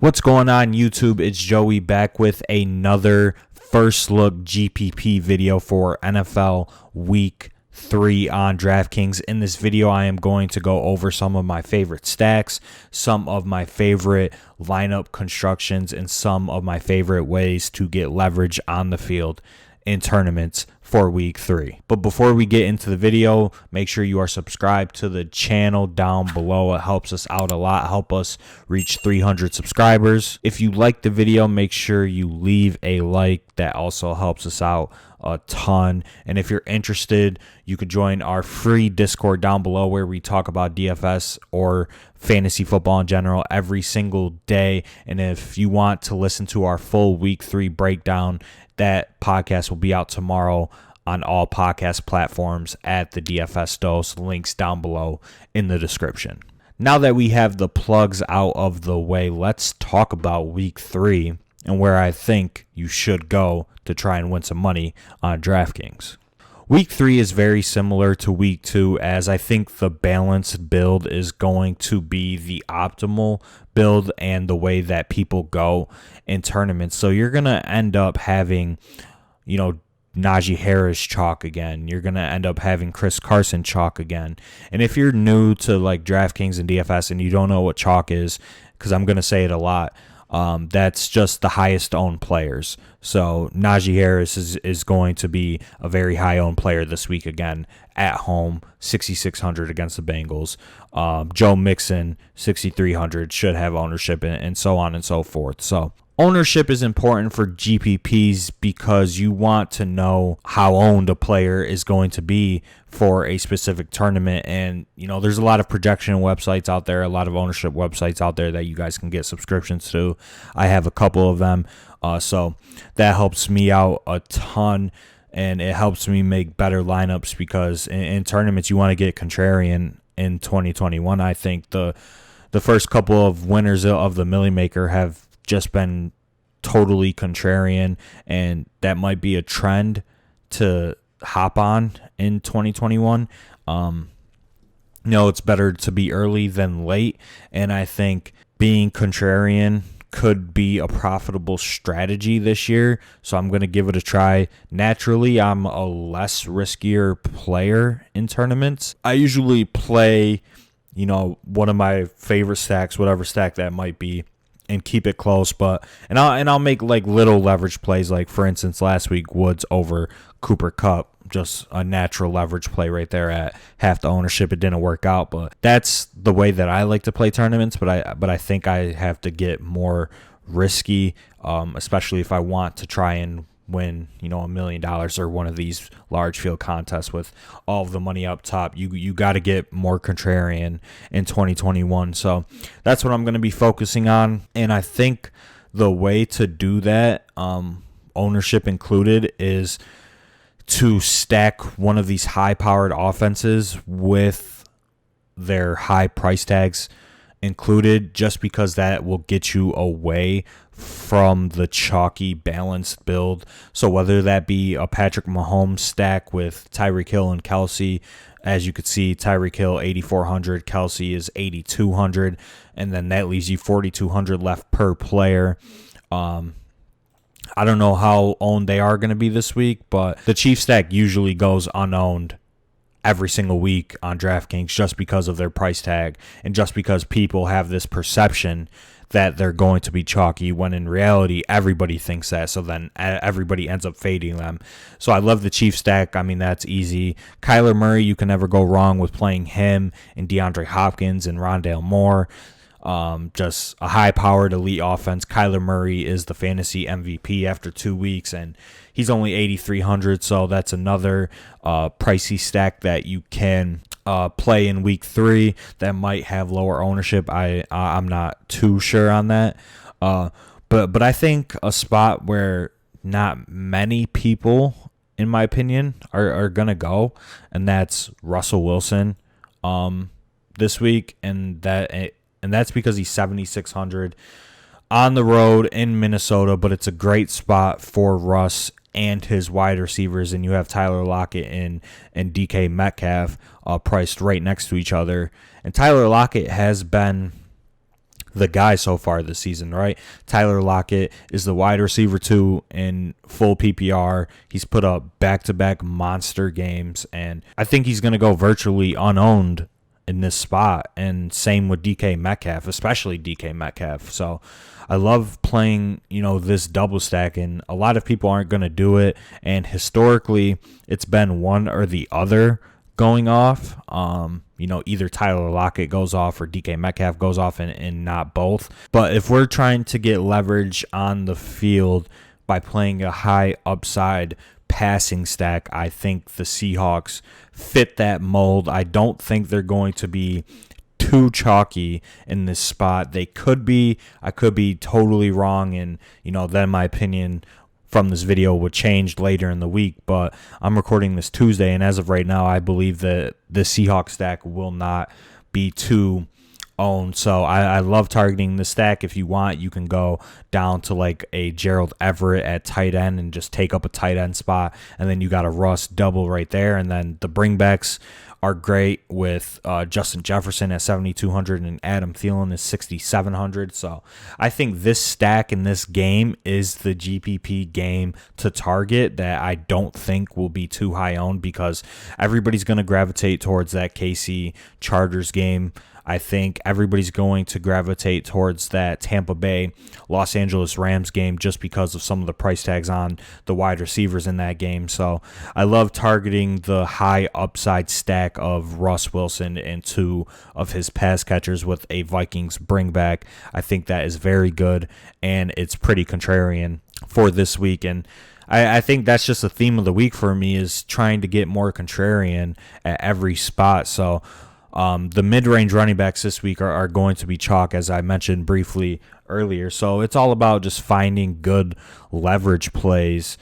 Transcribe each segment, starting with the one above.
What's going on, YouTube? It's Joey back with another first look GPP video for NFL Week 3 on Draftkings. In this video, I am going to go over some of my favorite stacks, some of my favorite lineup constructions, and some of my favorite ways to get leverage on the field in tournaments for week 3. But before we get into the video, make sure you are subscribed to the channel down below. It helps us out a lot, help us reach 300 subscribers. If you like the video, make sure you leave a like. That also helps us out a ton. And if you're interested, you could join our free Discord down below where we talk about DFS or fantasy football in general every single day. And if you want to listen to our full week 3 breakdown, that podcast will be out tomorrow on all podcast platforms at the DFS Dose. Links down below in the description. Now that we have the plugs out of the way, let's talk about week 3 and where I think you should go to try and win some money on DraftKings. Week 3 is very similar to week 2, as I think the balanced build is going to be the optimal build and the way that people go in tournaments. So you're going to end up having, Najee Harris chalk again. You're going to end up having Chris Carson chalk again. And if you're new to like DraftKings and DFS and you don't know what chalk is, because I'm going to say it a lot, that's just the highest owned players. So Najee Harris is going to be a very high owned player this week again at home, 6,600 against the Bengals. Joe Mixon, 6,300, should have ownership and so on and so forth. So ownership is important for GPPs because you want to know how owned a player is going to be for a specific tournament. And, there's a lot of projection websites out there, a lot of ownership websites out there that you guys can get subscriptions to. I have a couple of them. So that helps me out a ton, and it helps me make better lineups because in tournaments you want to get contrarian in 2021. I think the first couple of winners of the Millie Maker have just been totally contrarian, and that might be a trend to hop on in 2021. It's better to be early than late, and I think being contrarian could be a profitable strategy this year, so I'm going to give it a try. Naturally, I'm a less riskier player in tournaments. I usually play, one of my favorite stacks, whatever stack that might be, and keep it close, and I'll make like little leverage plays, like for instance last week Woods over Cooper Kupp, just a natural leverage play right there at half the ownership. It didn't work out, but that's the way that I like to play tournaments. But I think I have to get more risky, especially if I want to try and win, $1 million or one of these large field contests with all of the money up top. You got to get more contrarian in 2021. So that's what I'm going to be focusing on. And I think the way to do that, ownership included, is to stack one of these high-powered offenses with their high price tags included, just because that will get you away from the chalky balanced build. So whether that be a Patrick Mahomes stack with Tyreek Hill and Kelsey, as you could see, Tyreek Hill 8,400, Kelsey is 8,200, and then that leaves you 4,200 left per player. I don't know how owned they are going to be this week, but the Chiefs stack usually goes unowned every single week on DraftKings just because of their price tag and just because people have this perception that they're going to be chalky when in reality everybody thinks that. So then everybody ends up fading them. So I love the Chiefs stack. I mean, that's easy. Kyler Murray, you can never go wrong with playing him and DeAndre Hopkins and Rondale Moore. Just a high-powered elite offense. Kyler Murray is the fantasy MVP after 2 weeks, and he's only 8,300, so that's another pricey stack that you can play in week 3 that might have lower ownership. I'm not too sure on that, but I think a spot where not many people, in my opinion, are gonna go, and that's Russell Wilson this week, and that's because he's 7,600 on the road in Minnesota, but it's a great spot for Russ and his wide receivers, and you have Tyler Lockett and DK Metcalf priced right next to each other. And Tyler Lockett has been the guy so far this season, right? Tyler Lockett is the wide receiver 2 in full PPR. He's put up back-to-back monster games, and I think he's going to go virtually unowned in this spot. And same with DK Metcalf, especially DK Metcalf. So I love playing, this double stack, and a lot of people aren't going to do it. And historically, it's been one or the other going off. Either Tyler Lockett goes off or DK Metcalf goes off, and not both. But if we're trying to get leverage on the field by playing a high upside passing stack, I think the Seahawks fit that mold. I don't think they're going to be too chalky in this spot. They could be. I could be totally wrong, and then my opinion from this video would change later in the week. But I'm recording this Tuesday, and as of right now, I believe that the Seahawks stack will not be too owned. So I love targeting the stack. If you want, you can go down to like a Gerald Everett at tight end and just take up a tight end spot, and then you got a Russ double right there. And then the bringbacks are great with Justin Jefferson at 7,200 and Adam Thielen is 6,700. So I think this stack in this game is the GPP game to target that I don't think will be too high owned, because everybody's going to gravitate towards that KC Chargers game. I think everybody's going to gravitate towards that Tampa Bay Los Angeles Rams game just because of some of the price tags on the wide receivers in that game. So I love targeting the high upside stack of Russ Wilson and 2 of his pass catchers with a Vikings bring back. I think that is very good, and it's pretty contrarian for this week. And I think that's just the theme of the week for me, is trying to get more contrarian at every spot. So the mid-range running backs this week are going to be chalk, as I mentioned briefly earlier. So it's all about just finding good leverage plays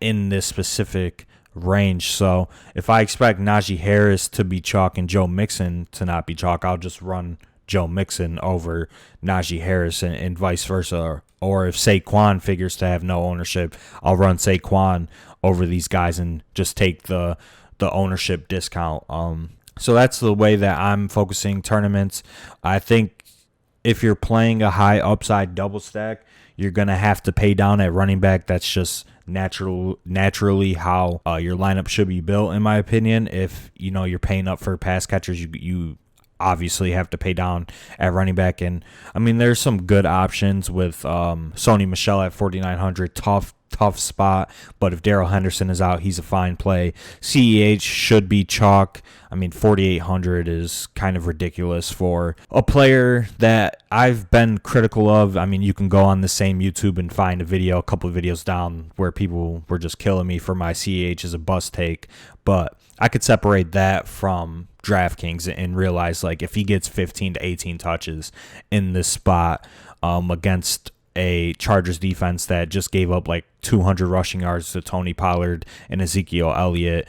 in this specific range. So if I expect Najee Harris to be chalk and Joe Mixon to not be chalk, I'll just run Joe Mixon over Najee Harris and vice versa. Or if Saquon figures to have no ownership, I'll run Saquon over these guys and just take the ownership discount. So that's the way that I'm focusing tournaments. I think if you're playing a high upside double stack, you're going to have to pay down at running back. That's just naturally how your lineup should be built, in my opinion. If you're paying up for pass catchers, you obviously have to pay down at running back. And I mean, there's some good options with Sony Michel at 4,900. Tough spot, but if Darrell Henderson is out, he's a fine play. CEH should be chalk. I mean, 4,800 is kind of ridiculous for a player that I've been critical of. I mean, you can go on the same YouTube and find a couple of videos down where people were just killing me for my CEH as a bust take, but I could separate that from Draftkings and realize, like, if he gets 15 to 18 touches in this spot against a Chargers defense that just gave up like 200 rushing yards to Tony Pollard and Ezekiel Elliott,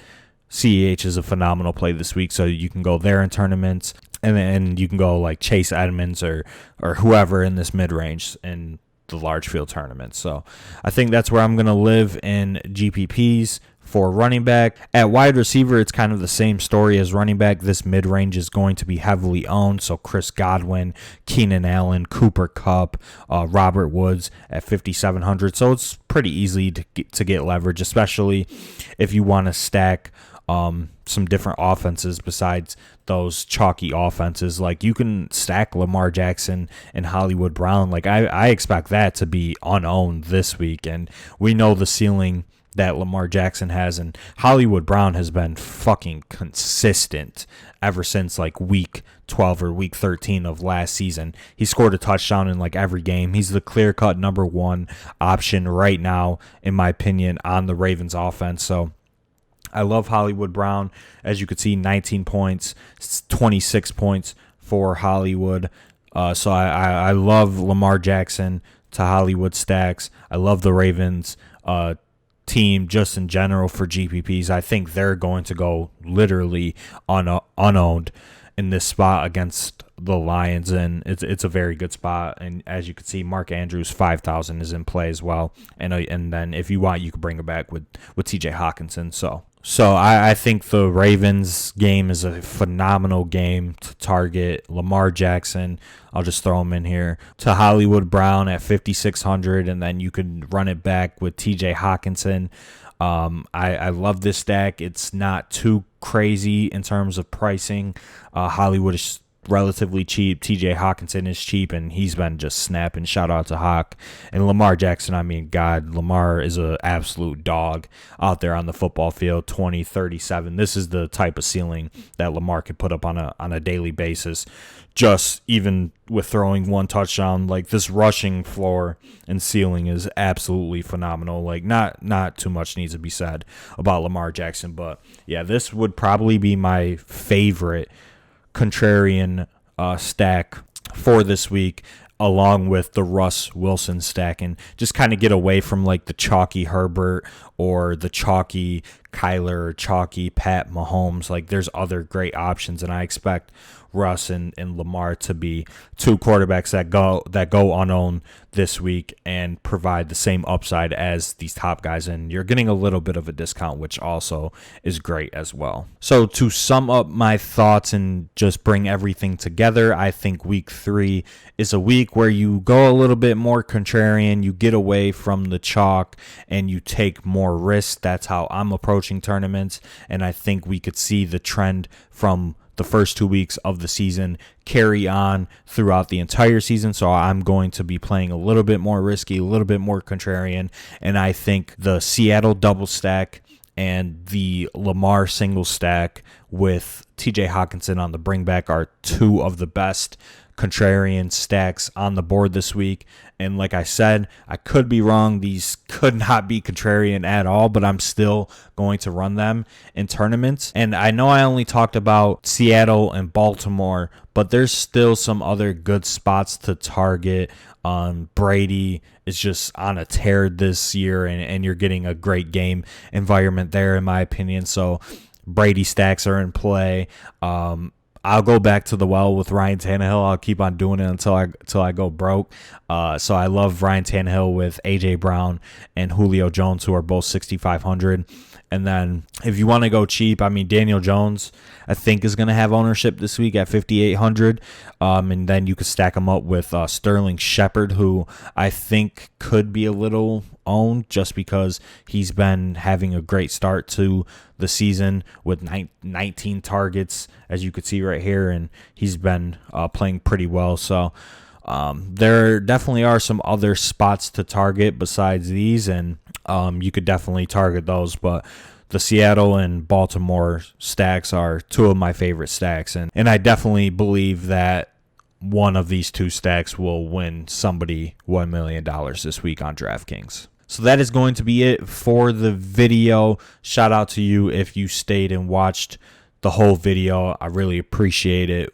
CEH is a phenomenal play this week. So you can go there in tournaments, and then you can go like Chase Edmonds or whoever in this mid-range in the large field tournaments. So I think that's where I'm going to live in GPPs. For running back, at wide receiver, it's kind of the same story as running back. This mid-range is going to be heavily owned. So Chris Godwin, Keenan Allen, Cooper Kupp, Robert Woods at 5,700. So it's pretty easy to get leverage, especially if you want to stack some different offenses besides those chalky offenses. Like, you can stack Lamar Jackson and Hollywood Brown. Like, I expect that to be unowned this week. And we know the ceiling that Lamar Jackson has, and Hollywood Brown has been fucking consistent ever since like week 12 or week 13 of last season. He scored a touchdown in like every game. He's the clear-cut number 1 option right now, in my opinion, on the Ravens offense. So I love Hollywood Brown. As you could see, 19 points, 26 points for Hollywood. So I love Lamar Jackson to Hollywood stacks. I love the Ravens team just in general for GPPs. I think they're going to go literally unowned in this spot against the Lions, and it's a very good spot. And as you can see, Mark Andrews 5,000 is in play as well. And then if you want, you can bring it back with TJ Hawkinson. So So I think the Ravens game is a phenomenal game to target Lamar Jackson. I'll just throw him in here to Hollywood Brown at 5,600, and then you could run it back with T.J. Hawkinson. I love this stack. It's not too crazy in terms of pricing. Hollywood is relatively cheap. TJ Hawkinson is cheap, and he's been just snapping. Shout out to Hawk. And Lamar Jackson, I mean, God, Lamar is an absolute dog out there on the football field, 20, 37. This is the type of ceiling that Lamar could put up on a daily basis. Just even with throwing one touchdown, like this rushing floor and ceiling is absolutely phenomenal. Like not too much needs to be said about Lamar Jackson, but yeah, this would probably be my favorite contrarian stack for this week, along with the Russ Wilson stack, and just kind of get away from like the chalky Herbert or the chalky Kyler or chalky Pat Mahomes. Like there's other great options, and I expect Russ and Lamar to be two quarterbacks that go unowned this week and provide the same upside as these top guys, and you're getting a little bit of a discount, which also is great as well. So to sum up my thoughts and just bring everything together, I think week 3 is a week where you go a little bit more contrarian, you get away from the chalk, and you take more risks. That's how I'm approaching tournaments, and I think we could see the trend from the first 2 weeks of the season carry on throughout the entire season. So I'm going to be playing a little bit more risky, a little bit more contrarian, and I think the Seattle double stack and the Lamar single stack with TJ Hawkinson on the bring back are two of the best contrarian stacks on the board this week. And like I said, I could be wrong. These could not be contrarian at all, but I'm still going to run them in tournaments. And I know I only talked about Seattle and Baltimore, but there's still some other good spots to target. Brady is just on a tear this year, and you're getting a great game environment there, in my opinion. So Brady stacks are in play. I'll go back to the well with Ryan Tannehill. I'll keep on doing it until I go broke. So I love Ryan Tannehill with A.J. Brown and Julio Jones, who are both 6,500. And then if you want to go cheap, I mean, Daniel Jones, I think, is going to have ownership this week at 5,800. And then you could stack him up with Sterling Shepard, who I think could be a little owned just because he's been having a great start to the season with 19 targets, as you could see right here, and he's been playing pretty well. So there definitely are some other spots to target besides these, and you could definitely target those, but the Seattle and Baltimore stacks are two of my favorite stacks, and I definitely believe that one of these two stacks will win somebody $1 million this week on Draftkings. So that is going to be it for the video. Shout out to you if you stayed and watched the whole video. I really appreciate it.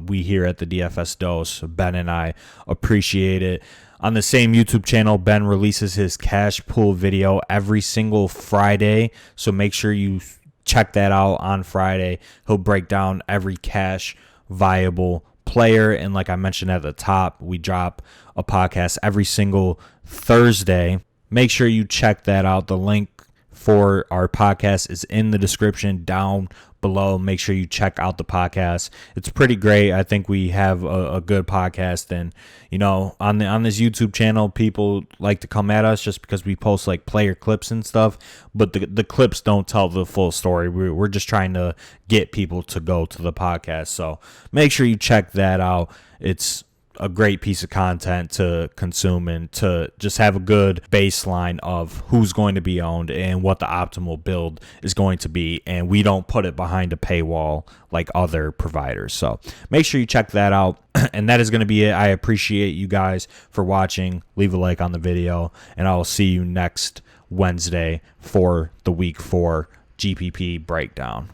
We here at the DFS Dose, Ben and I, appreciate it. On the same YouTube channel, Ben releases his cash pool video every single Friday, so make sure you check that out on Friday. He'll break down every cash viable player, and like I mentioned at the top, we drop a podcast every single Thursday. Make sure you check that out. The link for our podcast is in the description down below. Make sure you check out the podcast. It's pretty great. I think we have a good podcast, and you know, on this YouTube channel, people like to come at us just because we post like player clips and stuff, but the clips don't tell the full story. We're just trying to get people to go to the podcast, so make sure you check that out. It's a great piece of content to consume and to just have a good baseline of who's going to be owned and what the optimal build is going to be, and we don't put it behind a paywall like other providers. So make sure you check that out. And that is going to be it. I appreciate you guys for watching. Leave a like on the video, and I'll see you next Wednesday for the week 4 GPP breakdown.